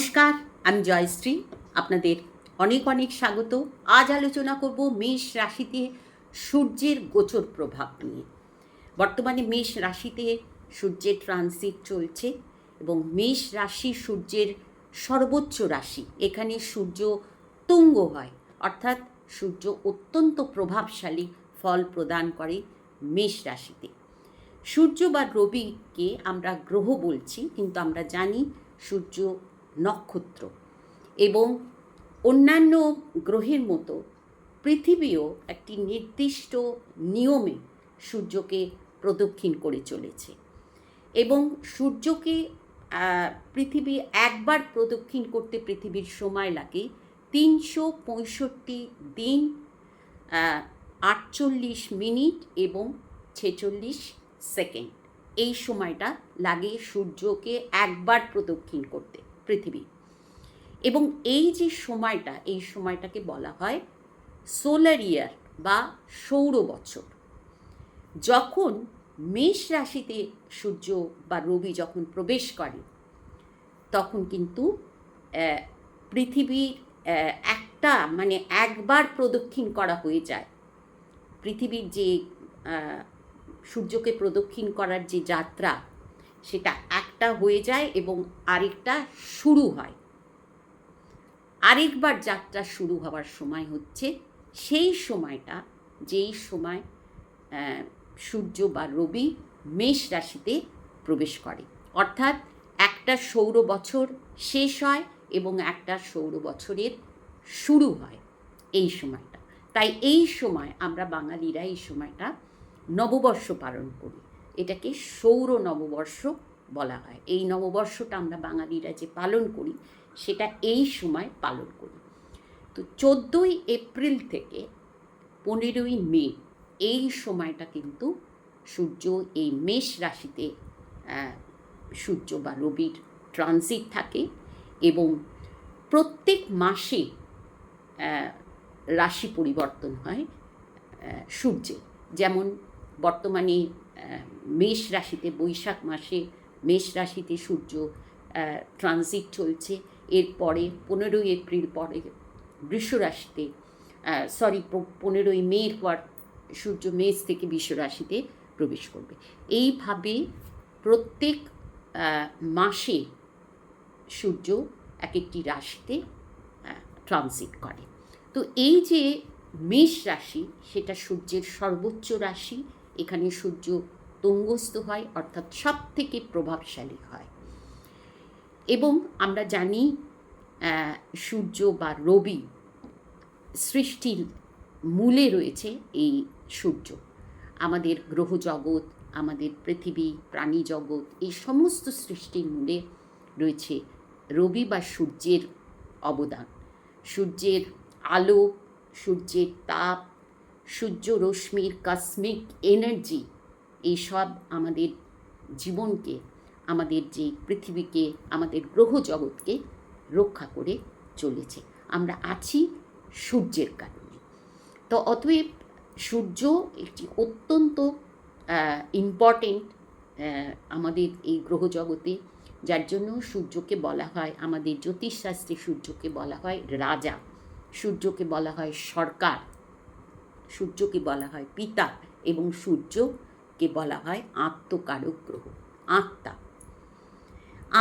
নমস্কার, আমি জয়শ্রী। আপনাদের অনেক অনেক স্বাগত। আজ আলোচনা করব মেষ রাশিতে সূর্যের গোচর প্রভাব নিয়ে। বর্তমানে মেষ রাশিতে সূর্যের ট্রানজিট চলছে এবং মেষ রাশি সূর্যের সর্বোচ্চ রাশি। এখানে সূর্য তুঙ্গ হয়, অর্থাৎ সূর্য অত্যন্ত প্রভাবশালী ফল প্রদান করে মেষ রাশিতে। সূর্য বা রবিকে আমরা গ্রহ বলছি, কিন্তু আমরা জানি সূর্য নক্ষত্র এবং অন্যান্য গ্রহের মতো পৃথিবীও একটি নির্দিষ্ট নিয়মে সূর্যকে প্রদক্ষিণ করে চলেছে এবং সূর্যকে পৃথিবী একবার প্রদক্ষিণ করতে পৃথিবীর সময় লাগে 365 দিন, 48 মিনিট এবং 46 সেকেন্ড। এই সময়টা লাগে সূর্যকে একবার প্রদক্ষিণ করতে পৃথিবী। এবং এই যে সময়টা, এই সময়টাকে বলা হয় সোলার ইয়ার বা সৌর বছর। যখন মেষ রাশিতে সূর্য বা রবি যখন প্রবেশ করে, তখন কিন্তু পৃথিবীর একটা একবার প্রদক্ষিণ করা হয়ে যায়। পৃথিবীর যে সূর্যকে প্রদক্ষিণ করার যে যাত্রা, সেটা একটা হয়ে যায় এবং আরেকটা শুরু হয়। আরেকবার যাত্রা শুরু হওয়ার সময় হচ্ছে সেই সময়টা, যেই সময় সূর্য বা রবি মেষ রাশিতে প্রবেশ করে। অর্থাৎ একটা সৌর বছর শেষ হয় এবং একটা সৌর বছরের শুরু হয় এই সময়টা। তাই এই সময় আমরা বাঙালিরা এই সময়টা নববর্ষ পালন করি। এটাকে সৌর নববর্ষ বলা হয়। এই নববর্ষটা আমরা বাঙালিরা যে পালন করি, সেটা এই সময় পালন করি। তো 14ই এপ্রিল থেকে 15ই মে, এই সময়টা কিন্তু সূর্য এই মেষ রাশিতে সূর্য বা রবির ট্রানজিট থাকে এবং প্রত্যেক মাসে রাশি পরিবর্তন হয় সূর্যের। যেমন বর্তমানে মেষ রাশিতে বৈশাখ মাসে মেষ রাশিতে সূর্য ট্রানজিট চলছে। এরপরে 15ই এপ্রিল পরে বৃষ রাশিতে, 15ই মের পর সূর্য মেষ থেকে বৃষ রাশিতে প্রবেশ করবে। এইভাবে প্রত্যেক মাসে সূর্য এক একটি রাশিতে ট্রানজিট করে। তো এই যে মেষ রাশি, সেটা সূর্যের সর্বোচ্চ রাশি। এখানে সূর্য তুঙ্গস্থ হয়, অর্থাৎ সব থেকে প্রভাবশালী হয়। এবং আমরা জানি সূর্য বা রবি সৃষ্টির মূলে রয়েছে এই সূর্য। আমাদের গ্রহজগৎ, আমাদের পৃথিবী, প্রাণী জগৎ, এই সমস্ত সৃষ্টির মূলে রয়েছে রবি বা সূর্যের অবদান। সূর্যের আলো, সূর্যের তাপ, সূর্য রশ্মির কসমিক এনার্জি, এইসব আমাদের জীবনকে, আমাদের যে পৃথিবীকে, আমাদের গ্রহজগৎকে রক্ষা করে চলেছে। আমরা আছি সূর্যের কারণে। তো অতএব সূর্য একটি অত্যন্ত ইম্পর্টেন্ট আমাদের এই গ্রহজগতে, যার জন্য সূর্যকে বলা হয়, আমাদের জ্যোতিষশাস্ত্রে সূর্যকে বলা হয় রাজা, সূর্যকে বলা হয় সরকার, সূর্যকে বলা হয় পিতা এবং সূর্যকে বলা হয় আত্মকারক গ্রহ, আত্মা।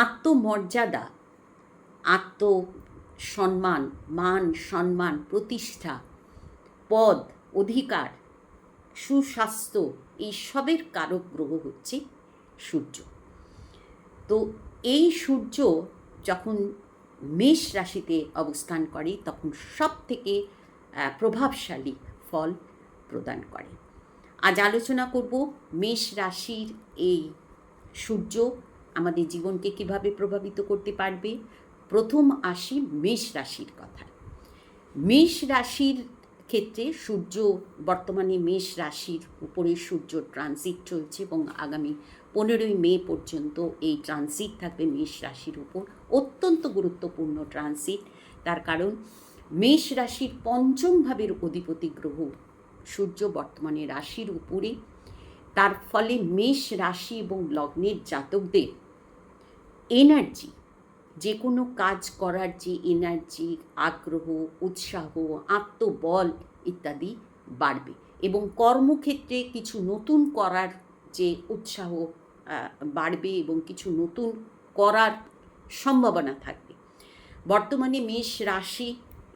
আত্মমর্যাদা, আত্মসম্মান, মান সম্মান, প্রতিষ্ঠা, পদ, অধিকার, সুস্বাস্থ্য, এইসবের কারক গ্রহ হচ্ছে সূর্য। তো এই সূর্য যখন মেষ রাশিতে অবস্থান করে, তখন সব থেকে প্রভাবশালী ফল প্রদান করে। আজ আলোচনা করব মেষ রাশির এই সূর্য আমাদের জীবনকে কিভাবে প্রভাবিত করতে পারবে। প্রথম আসি মেষ রাশির কথা। মেষ রাশির ক্ষেত্রে সূর্য বর্তমানে মেষ রাশির উপরে সূর্য ট্রানজিট চলছে এবং আগামী 15ই মে পর্যন্ত এই ট্রানজিট থাকবে মেষ রাশির উপর। অত্যন্ত গুরুত্বপূর্ণ ট্রানজিট, তার কারণ মেষ রাশির পঞ্চম ভাবের অধিপতি গ্রহ সূর্য বর্তমানে রাশির উপরে। তার ফলে মেষ রাশি এবং লগ্নের জাতকদের এনার্জি, যে কোনো কাজ করার যে এনার্জি, আগ্রহ, উৎসাহ, আত্মবল ইত্যাদি বাড়বে এবং কর্মক্ষেত্রে কিছু নতুন করার যে উৎসাহ বাড়বে এবং কিছু নতুন করার সম্ভাবনা থাকবে। বর্তমানে মেষ রাশি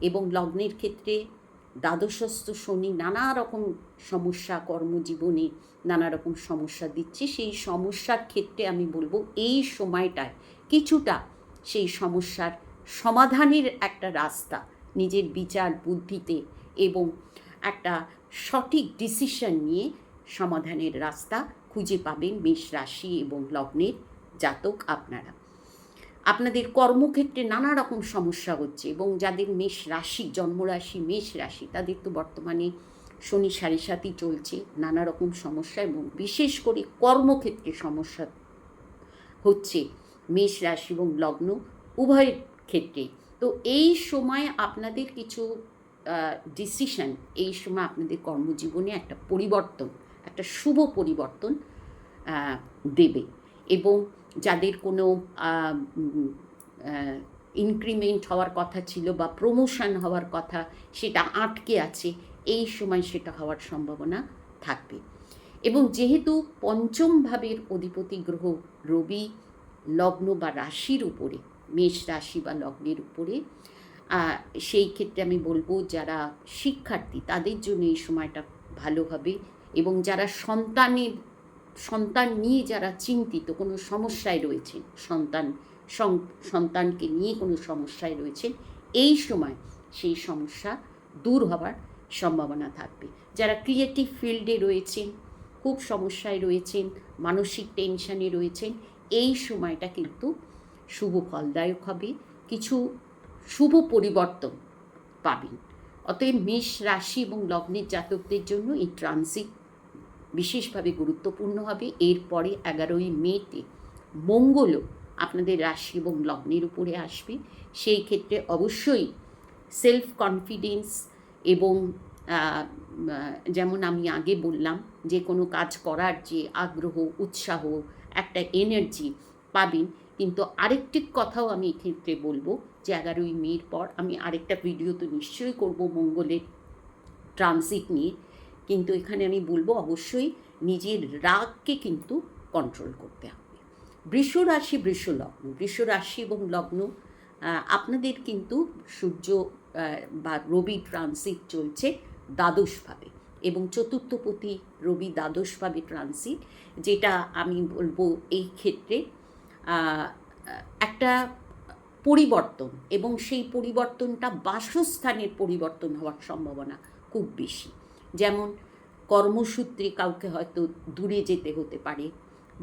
এবং লগ্নের ক্ষেত্রে দ্বাদশস্থ শনি নানা রকম সমস্যা, কর্মজীবনে নানা রকম সমস্যা দিচ্ছে। সেই সমস্যার ক্ষেত্রে আমি বলবো এই সময়টায় কিছুটা সেই সমস্যার সমাধানের একটা রাস্তা নিজের বিচার বুদ্ধিতে এবং একটা সঠিক ডিসিশন নিয়ে সমাধানের রাস্তা খুঁজে পাবেন মেষ রাশি এবং লগ্নের জাতক আপনারা। আপনাদের কর্মক্ষেত্রে নানা রকম সমস্যা হচ্ছে এবং যাদের মেষ রাশি, জন্মরাশি মেষ রাশি, তাদের তো বর্তমানে শনি 7.5 চলছে, নানা রকম সমস্যা এবং বিশেষ করে কর্মক্ষেত্রে সমস্যা হচ্ছে মেষ রাশি এবং লগ্ন উভয়ের ক্ষেত্রে। তো এই সময় আপনাদের কিছু ডিসিশন, এই সময় আপনাদের কর্মজীবনে একটা পরিবর্তন, একটা শুভ পরিবর্তন দেবে এবং যাদের কোনো ইনক্রিমেন্ট হওয়ার কথা ছিল বা প্রমোশন হওয়ার কথা সেটা আটকে আছে, এই সময় সেটা হওয়ার সম্ভাবনা থাকবে। এবং যেহেতু পঞ্চম ভাবের অধিপতি গ্রহ রবি লগ্ন বা রাশির উপরে, মেষ রাশি বা লগ্নের উপরে, সেই ক্ষেত্রে আমি বলবো যারা শিক্ষার্থী তাদের জন্য এই সময়টা ভালো হবে এবং যারা সন্তান নিয়ে যারা চিন্তিত, কোনো সমস্যায় রয়েছেন, সন্তানকে নিয়ে কোনো সমস্যায় রয়েছেন, এই সময় সেই সমস্যা দূর হওয়ার সম্ভাবনা থাকবে। যারা ক্রিয়েটিভ ফিল্ডে রয়েছেন, খুব সমস্যায় রয়েছেন, মানসিক টেনশনে রয়েছেন, এই সময়টা কিন্তু শুভ ফলদায়ক হবে, কিছু শুভ পরিবর্তন পাবেন। অতএব মেষ রাশি এবং লগ্নের জাতকদের জন্য এই ট্রানজিট বিশেষভাবে গুরুত্বপূর্ণ হবে। এরপরে 11ই মেতে মঙ্গলও আপনাদের রাশি এবং লগ্নের উপরে আসবে। সেই ক্ষেত্রে অবশ্যই সেলফ কনফিডেন্স এবং যেমন আমি আগে বললাম যে কোনো কাজ করার যে আগ্রহ, উৎসাহ, একটা এনার্জি পাবেন। কিন্তু আরেকটি কথাও আমি এক্ষেত্রে বলবো যে 11ই মের পর আমি আরেকটা ভিডিও তো নিশ্চয়ই করব মঙ্গলের ট্রানজিট নিয়ে, কিন্তু এখানে আমি বলবো অবশ্যই নিজের রাগকে কিন্তু কন্ট্রোল করতে হবে। বৃষ রাশি, বৃষ রাশি এবং লগ্ন আপনাদের কিন্তু সূর্য বা রবি ট্রানজিট চলছে দ্বাদশভাবে এবং চতুর্থপতি রবি দ্বাদশভাবে ট্রানজিট, যেটা আমি বলবো এই ক্ষেত্রে একটা পরিবর্তন এবং সেই পরিবর্তনটা বাসস্থানের পরিবর্তন হওয়ার সম্ভাবনা খুব বেশি। যেমন কর্মসূত্রে কাউকে হয়তো দূরে যেতে হতে পারে,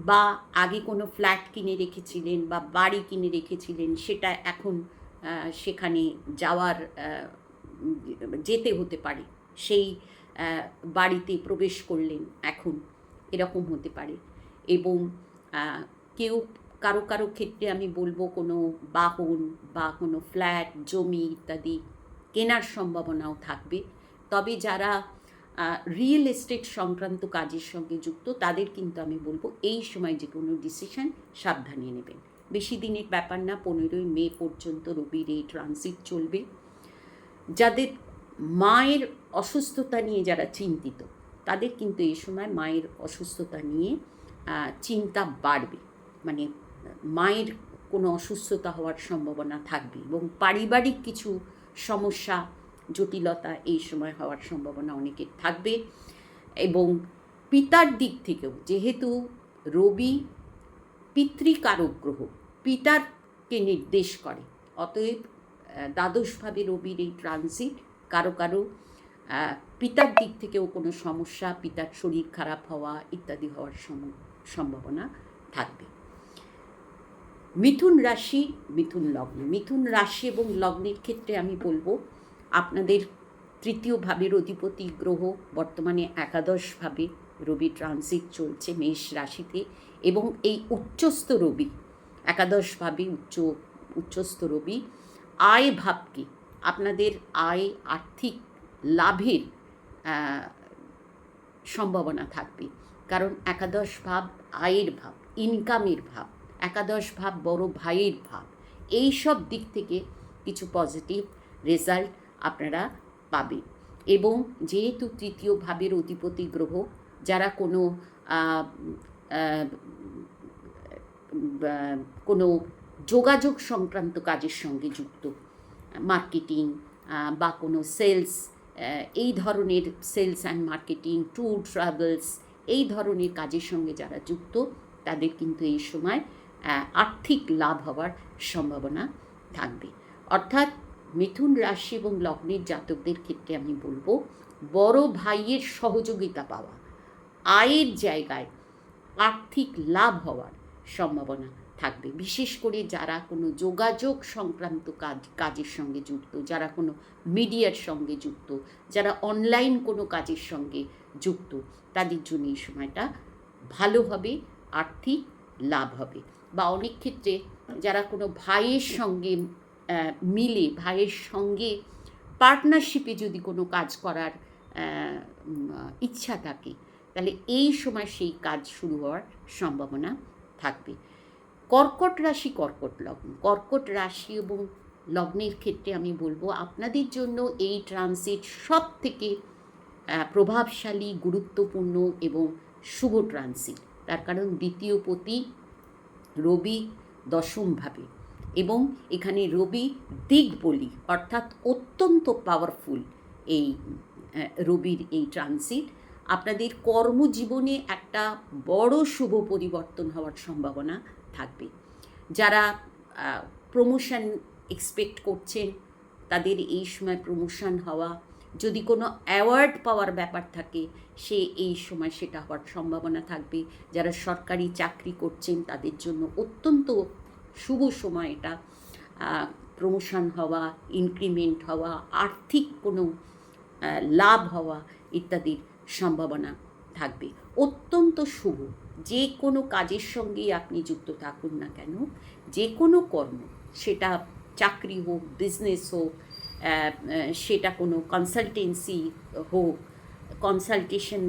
বা আগে কোনো ফ্ল্যাট কিনে রেখেছিলেন বা বাড়ি কিনে রেখেছিলেন, সেটা এখন সেখানে যেতে হতে পারে, সেই বাড়িতে প্রবেশ করলেন এখন, এরকম হতে পারে। এবং কেউ কারো ক্ষেত্রে আমি বলবো কোনো বাহন বা কোনো ফ্ল্যাট, জমি ইত্যাদি কেনার সম্ভাবনাও থাকবে। তবে যারা রিয়েল এস্টেট সংক্রান্ত কাজের সঙ্গে যুক্ত তাদের কিন্তু আমি বলবো এই সময় যে কোনো ডিসিশন সাবধানে নেবেন। বেশি দিনের ব্যাপার না, 15ই মে পর্যন্ত রবির এই ট্রানজিট চলবে। যাদের মায়ের অসুস্থতা নিয়ে যারা চিন্তিত, তাদের কিন্তু এই সময় মায়ের অসুস্থতা নিয়ে চিন্তা বাড়বে, মানে মায়ের কোনো অসুস্থতা হওয়ার সম্ভাবনা থাকবে এবং পারিবারিক কিছু সমস্যা, জটিলতা এই সময় হওয়ার সম্ভাবনা অনেকের থাকবে। এবং পিতার দিক থেকেও, যেহেতু রবি পিতৃকারক গ্রহ, পিতারকে নির্দেশ করে, অতএব দ্বাদশভাবে রবির এই ট্রানজিট কারো পিতার দিক থেকেও কোনো সমস্যা, পিতার শরীর খারাপ হওয়া ইত্যাদি হওয়ার সম্ভাবনা থাকবে। মিথুন রাশি, মিথুন রাশি এবং লগ্নের ক্ষেত্রে আমি বলবো আপনাদের তৃতীয় ভাবের অধিপতি গ্রহ বর্তমানে একাদশভাবে রবি ট্রানজিট চলছে মেষ রাশিতে, এবং এই উচ্চস্থ রবি, একাদশভাবে উচ্চস্থ রবি আয় ভাবকে, আপনাদের আয়, আর্থিক লাভের সম্ভাবনা থাকবে। কারণ একাদশ ভাব আয়ের ভাব, ইনকামের ভাব, একাদশ ভাব বড় ভাইয়ের ভাব, এই সব দিক থেকে কিছু পজিটিভ রেজাল্ট আপনারা পাবেন। এবং যেহেতু তৃতীয় ভাবের অধিপতি গ্রহ, যারা কোনো কোনো যোগাযোগ সংক্রান্ত কাজের সঙ্গে যুক্ত, মার্কেটিং বা কোনো সেলস, এই ধরনের sales and marketing, tour travels, এই ধরনের কাজের সঙ্গে যারা যুক্ত, তাদের কিন্তু এই সময় আর্থিক লাভ হওয়ার সম্ভাবনা থাকবে। অর্থাৎ মিথুন রাশি এবং লগ্নের জাতকদের ক্ষেত্রে আমি বলবো, বড় ভাইয়ের সহযোগিতা পাওয়া, আয়ের জায়গায় আর্থিক লাভ হওয়ার সম্ভাবনা থাকবে। বিশেষ করে যারা কোনো যোগাযোগ সংক্রান্ত কাজের সঙ্গে যুক্ত, যারা কোনো মিডিয়ার সঙ্গে যুক্ত, যারা অনলাইন কোনো কাজের সঙ্গে যুক্ত, তাদের জন্য এই সময়টা ভালো হবে, আর্থিক লাভ হবে। বা অনেক ক্ষেত্রে যারা কোনো ভাইয়ের সঙ্গে মিলে, ভাইয়ের সঙ্গে পার্টনারশিপে যদি কোনো কাজ করার ইচ্ছা থাকে, তাহলে এই সময় সেই কাজ শুরু হওয়ার সম্ভাবনা থাকবে। কর্কট রাশি, কর্কট লগ্ন, কর্কট রাশি এবং লগ্নের ক্ষেত্রে আমি বলবো আপনাদের জন্য এই ট্রানজিট সব থেকে প্রভাবশালী, গুরুত্বপূর্ণ এবং শুভ ট্রানজিট। তার কারণ দ্বিতীয় পতি রবি দশমভাবে, এবং এখানে রবি দিকবলি, অর্থাৎ অত্যন্ত পাওয়ারফুল এই রবির এই ট্রানজিট আপনাদের কর্মজীবনে একটা বড় শুভ পরিবর্তন হওয়ার সম্ভাবনা থাকবে। যারা প্রমোশন এক্সপেক্ট করছেন, তাদের এই সময় প্রমোশন হওয়া, যদি কোনো অ্যাওয়ার্ড পাওয়ার ব্যাপার থাকে, এই সময় সেটা হওয়ার সম্ভাবনা থাকবে। যারা সরকারি চাকরি করছেন, তাদের জন্য অত্যন্ত শুভ সময় এটা। প্রমোশন হওয়া, ইনক্রিমেন্ট হওয়া, আর্থিক কোনো লাভ হওয়া ইত্যাদির সম্ভাবনা থাকবে। অত্যন্ত শুভ। যে কোনো কাজের সঙ্গেই আপনি যুক্ত থাকুন না কেন, যে কোনো কর্ম, সেটা চাকরি হোক, বিজনেস হোক, সেটা কোনো কনসালটেন্সি হোক, কনসালটেশন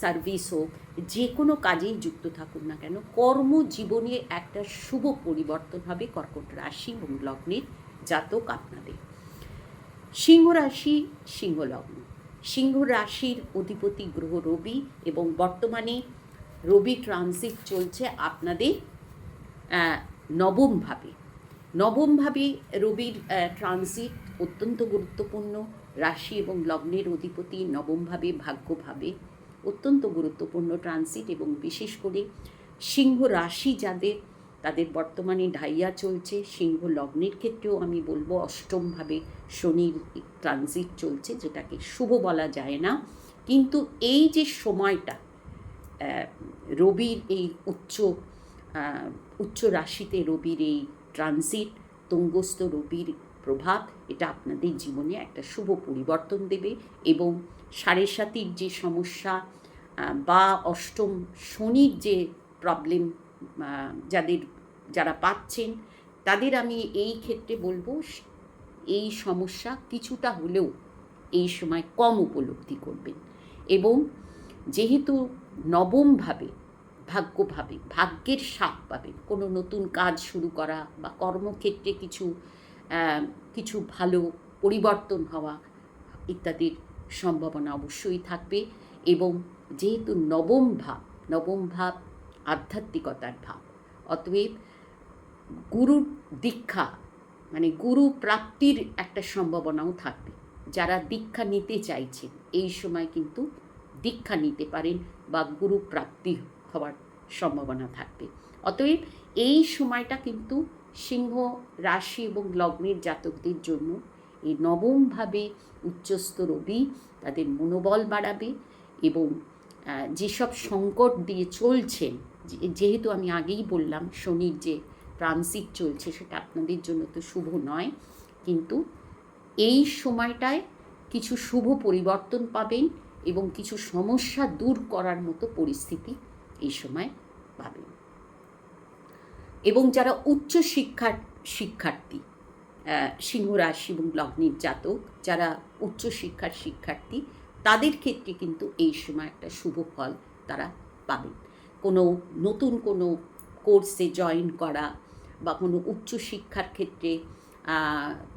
সার্ভিস হোক, যে কোনো কাজেই যুক্ত থাকুন না কেন, কর্মজীবনে একটা শুভ পরিবর্তন হবে কর্কট রাশি এবং লগ্নের জাতক আপনাদের। সিংহ রাশি, সিংহ লগ্ন, সিংহ রাশির অধিপতি গ্রহ রবি, এবং বর্তমানে রবি ট্রানজিট চলছে আপনাদের নবমভাবে। নবমভাবে রবির ট্রানজিট অত্যন্ত গুরুত্বপূর্ণ। রাশি এবং লগ্নের অধিপতি নবমভাবে, ভাগ্যভাবে অত্যন্ত গুরুত্বপূর্ণ ট্রানজিট। এবং বিশেষ করে সিংহ রাশি যাদের, তাদের বর্তমানে ঢাইয়া চলছে। সিংহ লগ্নের ক্ষেত্রেও আমি বলবো অষ্টমভাবে শনির ট্রানজিট চলছে, যেটাকে শুভ বলা যায় না। কিন্তু এই যে সময়টা রবির এই উচ্চ রাশিতে রবির এই ট্রানজিট, তুঙ্গস্থ রবির প্রভাব, এটা আপনাদের জীবনে একটা শুভ পরিবর্তন দেবে। এবং 7.5 যে সমস্যা বা অষ্টম শনির যে প্রবলেম যারা পাচ্ছেন, তাদের আমি এই ক্ষেত্রে বলবো এই সমস্যা কিছুটা হলেও এই সময় কম উপলব্ধি করবেন। এবং যেহেতু নবমভাবে, ভাগ্যভাবে, ভাগ্যের সাথ পাবেন, কোনো নতুন কাজ শুরু করা বা কর্মক্ষেত্রে কিছু ভালো পরিবর্তন হওয়া ইত্যাদির সম্ভাবনা অবশ্যই থাকবে। এবং যেহেতু নবম ভাব আধ্যাত্মিকতার ভাব, অতএব গুরুর দীক্ষা, মানে গুরু প্রাপ্তির একটা সম্ভাবনাও থাকবে। যারা দীক্ষা নিতে চাইছেন, এই সময় কিন্তু দীক্ষা নিতে পারেন বা গুরু প্রাপ্তি হওয়ার সম্ভাবনা থাকবে। অতএব এই সময়টা কিন্তু সিংহ রাশি এবং লগ্নের জাতকদের জন্য এই নবমভাবে উচ্চস্থ রবি তাদের মনোবল বাড়াবে। এবং যেসব সংকট দিয়ে চলছেন, যেহেতু আমি আগেই বললাম শনির যে ট্রানজিট চলছে, সেটা আপনাদের জন্য তো শুভ নয়, কিন্তু এই সময়টায় কিছু শুভ পরিবর্তন পাবেন এবং কিছু সমস্যা দূর করার মতো পরিস্থিতি এই সময় পাবেন। এবং যারা উচ্চ শিক্ষার্থী, সিংহ রাশি এবং লগ্নের জাতক, যারা উচ্চ শিক্ষার শিক্ষার্থী, তাদের ক্ষেত্রে কিন্তু এই সময় একটা শুভ ফল তারা পাবেন। নতুন কোনো কোর্সে জয়েন করা বা কোনো উচ্চশিক্ষার ক্ষেত্রে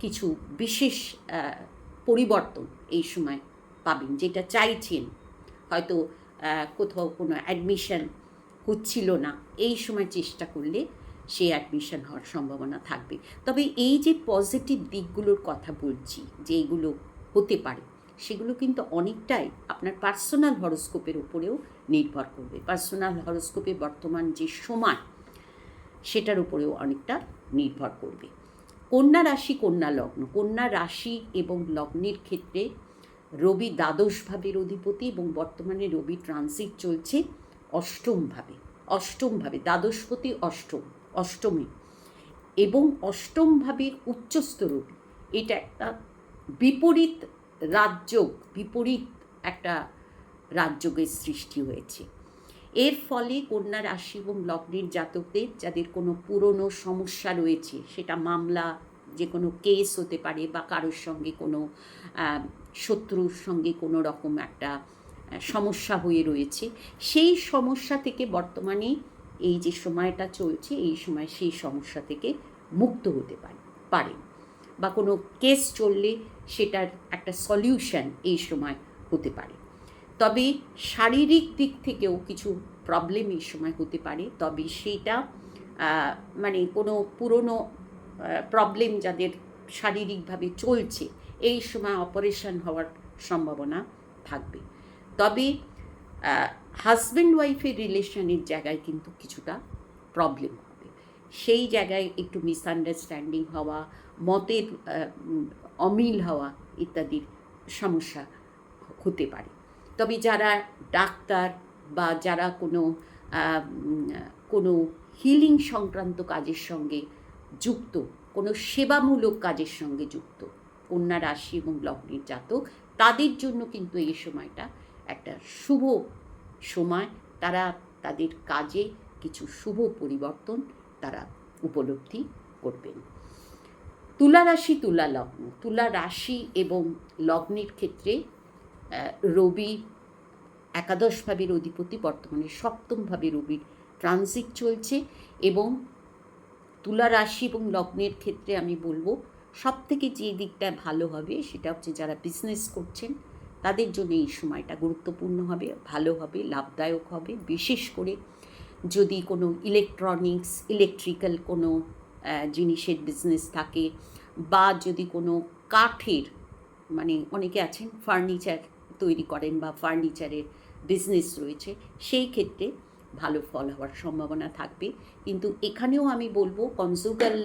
কিছু বিশেষ পরিবর্তন এই সময় পাবেন, যেটা চাইছেন। হয়তো কোথাও কোনো অ্যাডমিশন হচ্ছিল না, এই সময় চেষ্টা করলে সে অ্যাডমিশন হওয়ার সম্ভাবনা থাকবে। তবে এই যে পজিটিভ দিকগুলোর কথা বলছি, যে এইগুলো হতে পারে, সেগুলো কিন্তু অনেকটাই আপনার পার্সোনাল হরোস্কোপের উপরেও নির্ভর করবে। পার্সোনাল হরোস্কোপে বর্তমান যে সময়, সেটার উপরেও অনেকটা নির্ভর করবে। কন্যা রাশি, কন্যা লগ্ন। কন্যা রাশি এবং লগ্নের ক্ষেত্রে রবি দ্বাদশভাবের অধিপতি এবং বর্তমানে রবি ট্রানজিট চলছে অষ্টমভাবে, দ্বাদশপতি অষ্টমে, এবং অষ্টমভাবের উচ্চস্থ রবি। এটা একটা বিপরীত একটা রাজযোগের সৃষ্টি হয়েছে। এর ফলে কন্যা রাশি এবং লগ্নের জাতকদের যাদের কোনো পুরনো সমস্যা রয়েছে, সেটা মামলা, যে কোনো কেস হতে পারে, বা কারোর সঙ্গে কোনো শত্রুর সঙ্গে কোনো রকম একটা সমস্যা হয়ে রয়েছে, সেই সমস্যা থেকে বর্তমানে এই যে সময়টা চলছে, এই সময় সেই সমস্যা থেকে মুক্ত হতে পারেন, বা কোনো কেস চললে সেটার একটা সলিউশন এই সময় হতে পারে। তবে শারীরিক দিক থেকেও কিছু প্রবলেম এই সময় হতে পারে, তবে সেটা মানে কোনো পুরনো প্রবলেম যাদের শারীরিকভাবে চলছে, এই সময় অপারেশন হওয়ার সম্ভাবনা থাকবে। তবে হাজব্যান্ড ওয়াইফের রিলেশনের জায়গায় কিন্তু কিছুটা প্রবলেম হবে, সেই জায়গায় একটু মিসআন্ডারস্ট্যান্ডিং হওয়া, মতের অমিল হওয়া ইত্যাদির সমস্যা হতে পারে। তবে যারা ডাক্তার বা যারা কোনো হিলিং সংক্রান্ত কাজের সঙ্গে যুক্ত, কোনো সেবামূলক কাজের সঙ্গে যুক্ত কন্যা রাশি এবং লগ্নের জাতক, তাদের জন্য কিন্তু এই সময়টা একটা শুভ সময়। তারা তাদের কাজে কিছু শুভ পরিবর্তন তারা উপলব্ধি করবেন। তুলা রাশি, তুলা লগ্ন। তুলা রাশি এবং লগ্নের ক্ষেত্রে রবি একাদশভাবের অধিপতি, বর্তমানে সপ্তমভাবে রবির ট্রানজিট চলছে, এবং তুলা রাশি এবং লগ্নের ক্ষেত্রে আমি বলবো সবথেকে যে দিকটা ভালো হবে সেটা হচ্ছে যারা বিজনেস করছেন তাদের জন্য এই সময়টা গুরুত্বপূর্ণ হবে, ভালো হবে, লাভদায়ক হবে। বিশেষ করে যদি কোনো ইলেকট্রিক্যাল কোনো জিনিসের বিজনেস থাকে, বা যদি কোনো কাঠের, মানে অনেকে আছেন ফার্নিচার তৈরি করেন বা ফার্নিচারের বিজনেস রয়েছে, সেই ক্ষেত্রে ভালো ফল হওয়ার সম্ভাবনা থাকবে। কিন্তু এখানেও আমি বলবো কনজুগাল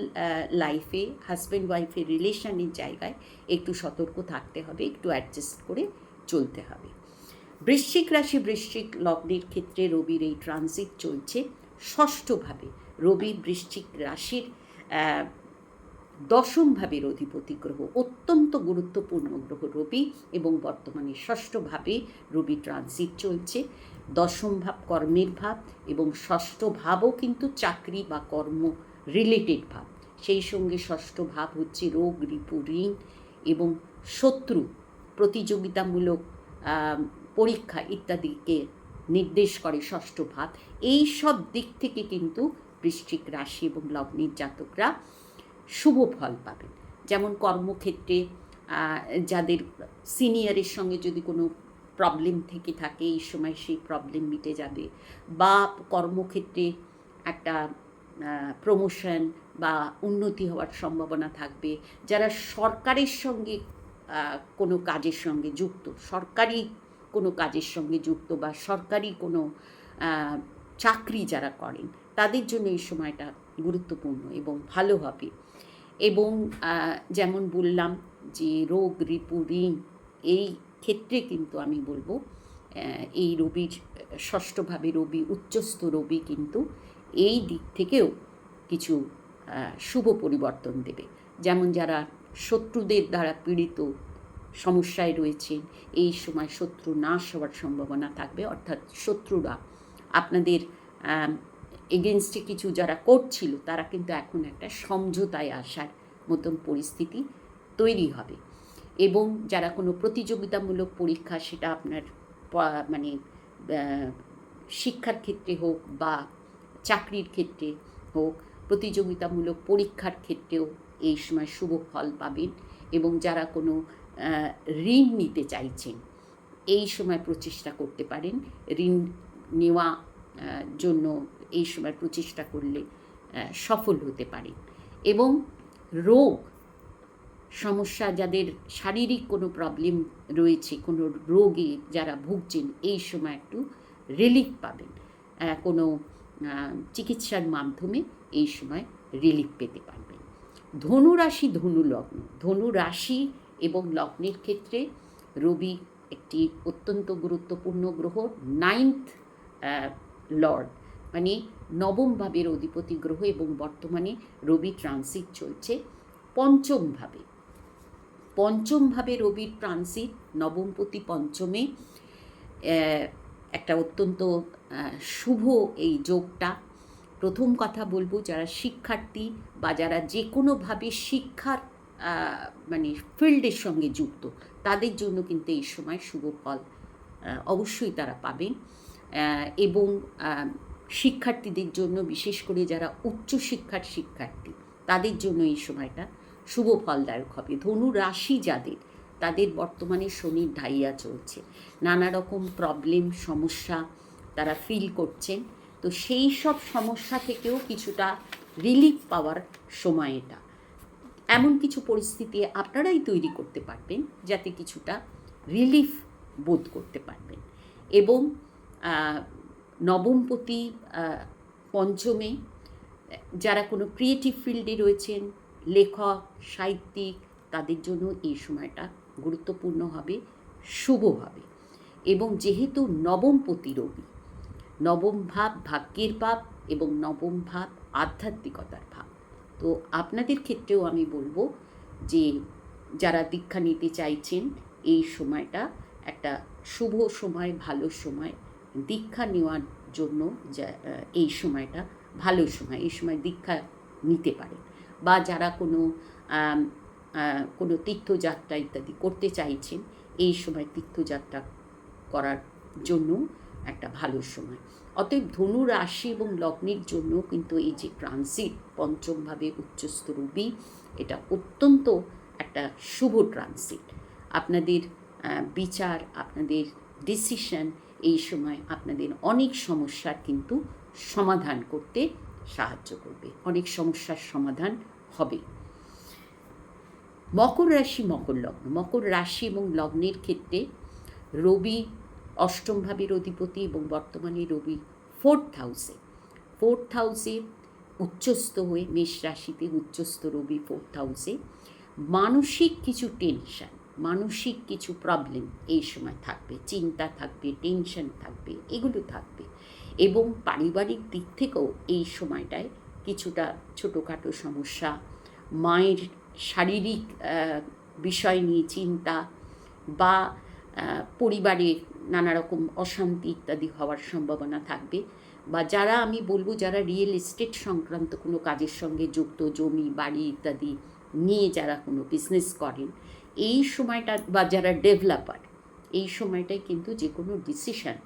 লাইফে, হাজব্যান্ড ওয়াইফের রিলেশনের জায়গায় একটু সতর্ক থাকতে হবে, একটু অ্যাডজাস্ট করে চলতে হবে। বৃশ্চিক রাশি, বৃশ্চিক লগ্নের ক্ষেত্রে রবির এই ট্রানজিট চলছে ষষ্ঠভাবে। রবি বৃশ্চিক রাশির দশমভাবের অধিপতি গ্রহ, অত্যন্ত গুরুত্বপূর্ণ গ্রহ রবি, এবং বর্তমানে ষষ্ঠভাবে রবি ট্রানজিট চলছে। দশম ভাব কর্মের ভাব, এবং ষষ্ঠ ভাবও কিন্তু চাকরি বা কর্ম রিলেটেড ভাব। সেই সঙ্গে ষষ্ঠ ভাব হচ্ছে রোগ, রিপু, ঋণ এবং শত্রু, প্রতিযোগিতামূলক পরীক্ষা ইত্যাদিকে নির্দেশ করে ষষ্ঠ ভাব। এই সব দিক থেকে কিন্তু বৃশ্চিক রাশি এবং লগ্নের জাতকরা শুভ ফল পাবেন। যেমন কর্মক্ষেত্রে যাদের সিনিয়রের সঙ্গে যদি কোনো প্রবলেম থেকে থাকে, এই সময় সেই প্রবলেম মিটে যাবে, বা কর্মক্ষেত্রে একটা প্রমোশন বা উন্নতি হওয়ার সম্ভাবনা থাকবে। যারা সরকারের সঙ্গে কোনো কাজের সঙ্গে যুক্ত, সরকারি কোনো কাজের সঙ্গে যুক্ত, বা সরকারি কোনো চাকরি যারা করেন, তাদের জন্য এই সময়টা গুরুত্বপূর্ণ এবং ভালো হবে। এবং যেমন বললাম যে রোগ, রিপু, ঋণ, এই ক্ষেত্রে কিন্তু আমি বলবো এই রবির ষষ্ঠভাবে রবি, উচ্চস্থ রবি কিন্তু এই দিক থেকেও কিছু শুভ পরিবর্তন দেবে। যেমন যারা শত্রুদের দ্বারা পীড়িত সমস্যায় রয়েছেন, এই সময় শত্রু নাশ হওয়ার সম্ভাবনা থাকবে। অর্থাৎ শত্রুরা আপনাদের এগেনস্টে কিছু যারা করছিল, তারা কিন্তু এখন একটা সমঝোতায় আসার মতন পরিস্থিতি তৈরি হবে। এবং যারা কোনো প্রতিযোগিতামূলক পরীক্ষা, সেটা আপনার মানে শিক্ষার ক্ষেত্রে হোক বা চাকরির ক্ষেত্রে হোক, প্রতিযোগিতামূলক পরীক্ষার ক্ষেত্রেও এই সময় শুভ ফল পাবেন। এবং যারা কোনো ঋণ নিতে চাইছেন এই সময় প্রচেষ্টা করতে পারেন। ঋণ নেওয়া জন্য এই সময় প্রচেষ্টা করলে সফল হতে পারেন। এবং রোগ সমস্যা, যাদের শারীরিক কোনো প্রবলেম রয়েছে, কোনো রোগে যারা ভুগছেন, এই সময় একটু রিলিফ পাবেন। কোনো চিকিৎসার মাধ্যমে এই সময় রিলিফ পেতে পারবেন। ধনু রাশি, ধনু লগ্ন। ধনু রাশি এবং লগ্নের ক্ষেত্রে রবি একটি অত্যন্ত গুরুত্বপূর্ণ গ্রহ, 9th লর্ড, মানে নবম ভাবের অধিপতি গ্রহ। এবং বর্তমানে রবি ট্রানজিট চলছে পঞ্চমভাবে। পঞ্চমভাবে রবির ট্রানজিট, নবমপতি পঞ্চমে, একটা অত্যন্ত শুভ এই যোগটা। প্রথম কথা বলবো, যারা শিক্ষার্থী বা যারা যে কোনোভাবে শিক্ষার মানে ফিল্ডের সঙ্গে যুক্ত, তাদের জন্য কিন্তু এই সময় শুভ ফল অবশ্যই তারা পাবেন। এবং শিক্ষার্থীদের জন্য, বিশেষ করে যারা উচ্চশিক্ষার শিক্ষার্থী, তাদের জন্য এই সময়টা শুভ ফলদায়ক হবে। ধনু রাশি যাদের, তাদের বর্তমানে শনির ঢাইয়া চলছে, নানা রকম প্রবলেম, সমস্যা তারা ফিল করছেন। তো সেই সব সমস্যা থেকেও কিছুটা রিলিফ পাওয়ার সময় এটা। এমন কিছু পরিস্থিতি আপনারাই তৈরি করতে পারবেন যাতে কিছুটা রিলিফ বোধ করতে পারবেন। এবং নবমপতি পঞ্চমে যারা কোনো ক্রিয়েটিভ ফিল্ডে রয়েছেন, লেখক, সাহিত্যিক, তাদের জন্য এই সময়টা গুরুত্বপূর্ণ হবে, শুভ হবে। এবং যেহেতু নবমপতি রবি, নবম ভাব ভাগ্যের ভাব এবং নবম ভাব আধ্যাত্মিকতার ভাব, তো আপনাদের ক্ষেত্রেও আমি বলবো যে যারা দীক্ষা নিতে চাইছেন, এই সময়টা একটা শুভ সময়, ভালো সময় দীক্ষা নেওয়ার জন্য। এই সময়টা ভালো সময়, এই সময় দীক্ষা নিতে পারেন। বা যারা কোনো তীর্থযাত্রা ইত্যাদি করতে চাইছেন, এই সময় তীর্থযাত্রা করার জন্য একটা ভালো সময়। অতএব ধনু রাশি এবং লগ্নের জন্য কিন্তু এই যে ট্রানজিট, পঞ্চমভাবে উচ্চস্থ রবি, এটা অত্যন্ত একটা শুভ ট্রানজিট। আপনাদের বিচার, আপনাদের ডিসিশন এই সময় আপনাদের অনেক সমস্যার কিন্তু সমাধান করতে সাহায্য করবে, অনেক সমস্যার সমাধান হবে। মকর রাশি, মকর লগ্ন। মকর রাশি এবং লগ্নের ক্ষেত্রে রবি অষ্টম ভাবের অধিপতি এবং বর্তমানে রবি 4th হাউসে উচ্চস্থ হয়ে, মেষ রাশিতে উচ্চস্থ রবি 4th হাউসে। মানসিক কিছু টেনশন, মানসিক কিছু প্রবলেম এই সময় থাকবে, চিন্তা থাকবে, টেনশন থাকবে, এগুলো থাকবে। এবং পারিবারিক দিক থেকেও এই সময়টায় কিছুটা ছোটোখাটো সমস্যা, মায়ের শারীরিক বিষয় নিয়ে চিন্তা, বা পরিবারে নানা রকম অশান্তি ইত্যাদি হওয়ার সম্ভাবনা থাকবে। বা যারা, আমি বলবো, যারা রিয়েল এস্টেট সংক্রান্ত কোনো কাজের সঙ্গে যুক্ত, জমি বাড়ি ইত্যাদি নিয়ে যারা কোনো বিজনেস করেন, এই সময়টা, বা যারা ডেভেলপার, এই সময়টায় কিন্তু যে কোনো ডিসিশন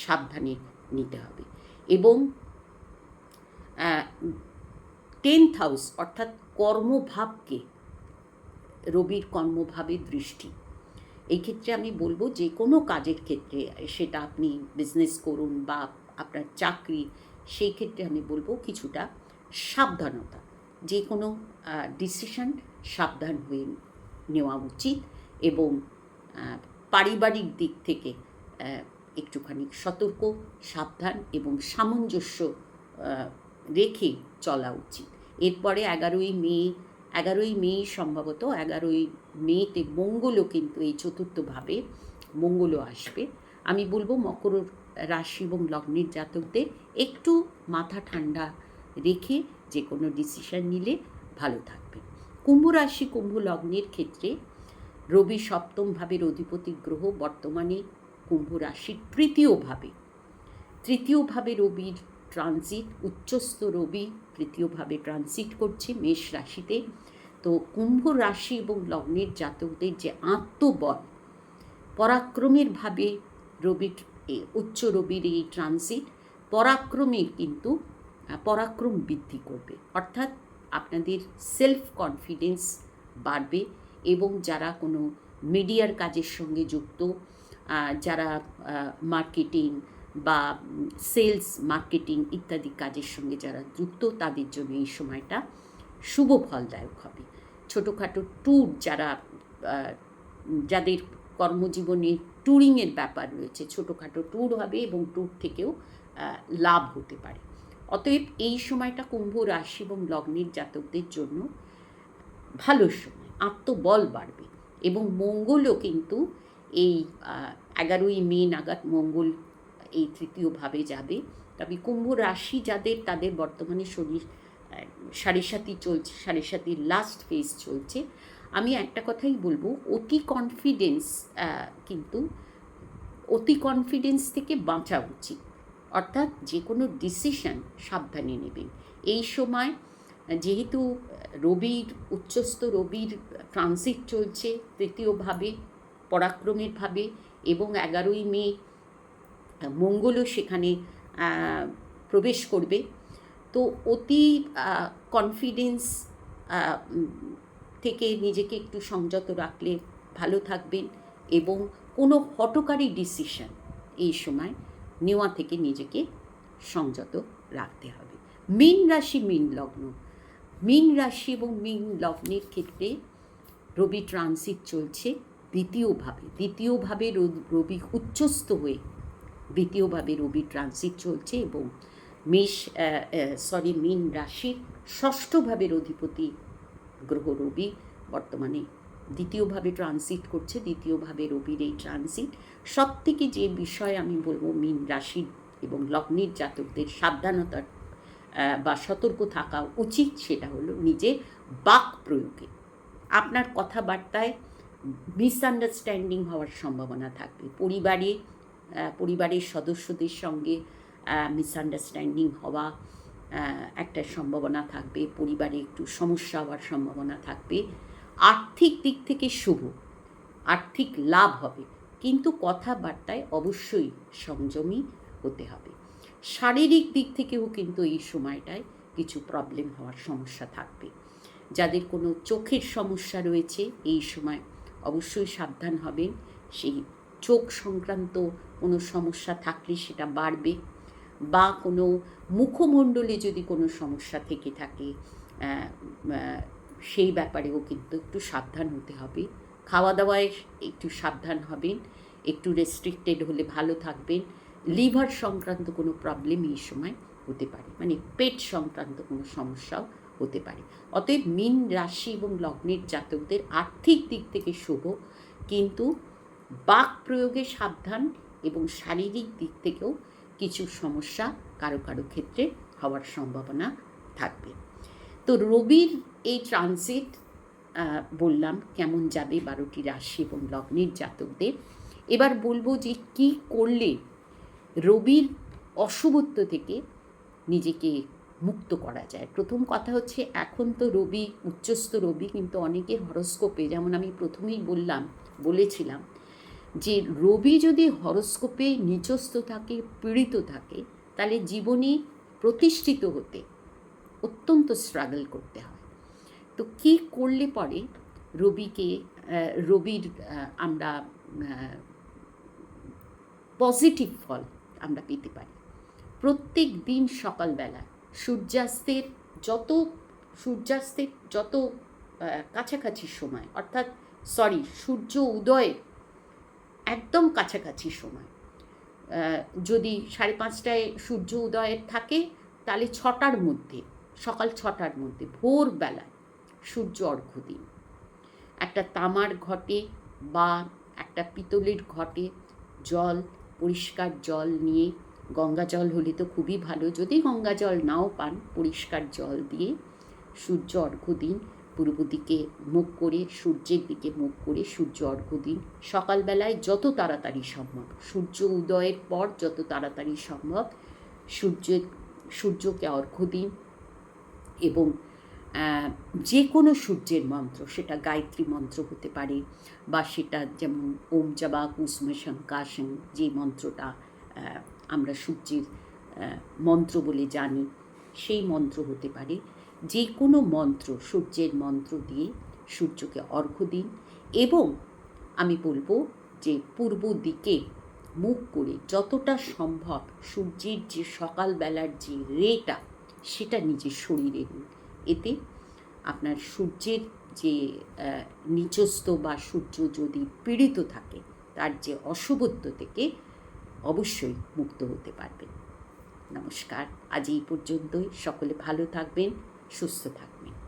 সাবধানে নিতে হবে। এবং 10th হাউস অর্থাৎ কর্মভাবকে, রবির কর্মভাবের দৃষ্টি, এই ক্ষেত্রে আমি বলবো যে কোনো কাজের ক্ষেত্রে, সেটা আপনি বিজনেস করুন বা আপনার চাকরি, সেই ক্ষেত্রে আমি বলবো কিছুটা সাবধানতা, যে কোনো ডিসিশন সাবধান হয়ে নেওয়া উচিত। এবং পারিবারিক দিক থেকে একটুখানি সতর্ক, সাবধান এবং সামঞ্জস্য রেখে চলা উচিত। এরপরে 11ই মে সম্ভবত 11ই মেতে মঙ্গলও কিন্তু এই চতুর্থভাবে মঙ্গলও আসবে। আমি বলবো মকর রাশি এবং লগ্নের জাতকদের একটু মাথা ঠান্ডা রেখে যে কোনো ডিসিশন নিলে ভালো থাকবে। কুম্ভ রাশি, কুম্ভ লগ্নের ক্ষেত্রে রবি সপ্তম ভাবের অধিপতি গ্রহ, বর্তমানে কুম্ভ রাশির তৃতীয় ভাবে রবির ট্রানজিট, উচ্চস্থ রবি তৃতীয়ভাবে ট্রানজিট করছে মেষ রাশিতে। তো কুম্ভ রাশি এবং লগ্নের জাতকদের যে আত্মবল, পরাক্রমের ভাবে রবির, উচ্চ রবির এই ট্রানজিট পরাক্রমের কিন্তু পরাক্রম বৃদ্ধি করবে, অর্থাৎ আপনাদের সেলফ কনফিডেন্স বাড়বে। এবং যারা কোনো মিডিয়ার কাজের সঙ্গে যুক্ত, যারা মার্কেটিং বা সেলস মার্কেটিং ইত্যাদি কাজের সঙ্গে যারা যুক্ত, তাদের জন্য এই সময়টা শুভ ফলদায়ক হবে। ছোটোখাটো ট্যুর যাদের কর্মজীবনে ট্যুরিংয়ের ব্যাপার রয়েছে, ছোটোখাটো ট্যুর হবে এবং ট্যুর থেকেও লাভ হতে পারে। অতএব এই সময়টা কুম্ভ রাশি এবং লগ্নের জাতকদের জন্য ভালো সময়, আত্মবল বাড়বে। এবং মঙ্গলও কিন্তু এই 11ই মে নাগাদ মঙ্গল এই তৃতীয় ভাবে যাবে। তবে কুম্ভ রাশি যাদের, তাদের বর্তমানে শনি সাড়ে চলছে, সাড়ে লাস্ট ফেজ চলছে। আমি একটা কথাই বলবো, অতি কনফিডেন্স থেকে বাঁচা উচিত। অর্থাৎ যে কোনো ডিসিশন সাবধানে নেবেন এই সময়। যেহেতু উচ্চস্থ রবির ট্রানজিট চলছে তৃতীয়ভাবে, পরাক্রমের ভাবে, এবং 11ই মে মঙ্গলও সেখানে প্রবেশ করবে। তো অতি কনফিডেন্স থেকে নিজেকে একটু সংযত রাখলে ভালো থাকবেন। এবং কোনো হঠকারী ডিসিশন এই সময় নেওয়া থেকে নিজেকে সংযত রাখতে হবে। মীন রাশি, মীন লগ্ন, মীন রাশি এবং মীন লগ্নের ক্ষেত্রে রবি ট্রানজিট চলছে দ্বিতীয়ভাবে রবি উচ্চস্থ হয়ে দ্বিতীয়ভাবে রবি ট্রানজিট চলছে। এবং মীন রাশির ষষ্ঠভাবের অধিপতি গ্রহ রবি বর্তমানে দ্বিতীয়ভাবে ট্রানজিট করছে। দ্বিতীয়ভাবে রবির এই ট্রানজিট সব থেকে যে বিষয় আমি বলবো মীন রাশি এবং লগ্নের জাতকদের সাবধানতার বা সতর্ক থাকা উচিত, সেটা হলো নিজের বাক প্রয়োগে। আপনার কথাবার্তায় মিসআন্ডারস্ট্যান্ডিং হওয়ার সম্ভাবনা থাকবে। পরিবারের সদস্যদের সঙ্গে মিসআন্ডারস্ট্যান্ডিং হওয়া একটা সম্ভাবনা থাকবে। পরিবারে একটু সমস্যা হওয়ার সম্ভাবনা থাকবে। আর্থিক দিক থেকে শুভ, আর্থিক লাভ হবে, কিন্তু কথাবার্তায় অবশ্যই সংযমী হতে হবে। শারীরিক দিক থেকেও কিন্তু এই সময়টায় কিছু প্রবলেম হওয়ার সমস্যা থাকবে। যাদের কোনো চোখের সমস্যা রয়েছে এই সময় অবশ্যই সাবধান হবেন। সেই চোখ সংক্রান্ত কোনো সমস্যা থাকলে সেটা বাড়বে, বা কোনো মুখমণ্ডলে যদি কোনো সমস্যা থেকে থাকে সেই ব্যাপারেও কিন্তু একটু সাবধান হতে হবে। খাওয়া দাওয়ায় একটু সাবধান হবেন, একটু রেস্ট্রিক্টেড হলে ভালো থাকবেন। লিভার সংক্রান্ত কোনো প্রবলেম এই সময় হতে পারে, মানে পেট সংক্রান্ত কোনো সমস্যাও হতে পারে। অতএব মীন রাশি এবং লগ্নের জাতকদের আর্থিক দিক থেকে শুভ, কিন্তু বাক প্রয়োগে সাবধান, এবং শারীরিক দিক থেকেও কিছু সমস্যা কারো ক্ষেত্রে হওয়ার সম্ভাবনা থাকবে। তো রবির এই ট্রানজিট বললাম কেমন যাবে 12টি রাশি এবং লগ্নের জাতকদের। এবার বলবো যে কি করলে রবির অশুভত্ব থেকে নিজেকে মুক্ত করা যায়। প্রথম কথা হচ্ছে, এখন তো রবি উচ্চস্থ রবি, কিন্তু অনেকের হরস্কোপে, যেমন আমি প্রথমেই বলেছিলাম যে রবি যদি হরস্কোপে নিচস্থ থাকে, পীড়িত থাকে, তাহলে জীবনে প্রতিষ্ঠিত হতে অত্যন্ত স্ট্রাগল করতে হয়। তো কী করলে পরে রবির আমরা পজিটিভ ফল আমরা পেতে পারি? প্রত্যেক দিন সকালবেলা সূর্যাস্তের যত কাছাকাছি সময়, অর্থাৎ সূর্য উদয়ের একদম কাছাকাছি সময়, যদি 5:30টায় সূর্য উদয়ের থাকে, তাহলে 6টার মধ্যে, সকাল 6টার মধ্যে ভোরবেলায় সূর্য অর্ঘ্য দিন। একটা তামার ঘটে বা একটা পিতলের ঘটে পরিষ্কার জল নিয়ে, গঙ্গা জল হলে তো খুবই ভালো, যদি গঙ্গা জল নাও পান, পরিষ্কার জল দিয়ে সূর্য অর্ঘ্য দিন। পূর্ব দিকে মুখ করে, সূর্যের দিকে মুখ করে সূর্য অর্ঘ্য দিন সকালবেলায় যত তাড়াতাড়ি সম্ভব। সূর্য উদয়ের পর যত তাড়াতাড়ি সম্ভব সূর্যকে অর্ঘ্য দিন। এবং যে কোনো সূর্যের মন্ত্র, সেটা গায়ত্রী মন্ত্র হতে পারে, বা সেটা যেমন ওম জবা কুসুমে শঙ্কাশং, যে মন্ত্রটা আমরা সূর্যের মন্ত্র বলে জানি, সেই মন্ত্র হতে পারে, যে কোনো মন্ত্র, সূর্যের মন্ত্র দিয়ে সূর্যকে অর্ঘ্য দিন। এবং আমি বলবো যে পূর্ব দিকে মুখ করে যতটা সম্ভব সূর্যের যে সকালবেলার যে রেটা সেটা নিজের শরীরে নিন। এতে আপনার সূর্যের যে নিচস্থ বা সূর্য যদি পীড়িত থাকে তার যে অশুভত্ব থেকে অবশ্যই মুক্ত হতে পারবেন। নমস্কার, আজ এই পর্যন্তই। সকলে ভালো থাকবেন, সুস্থ থাকবেন।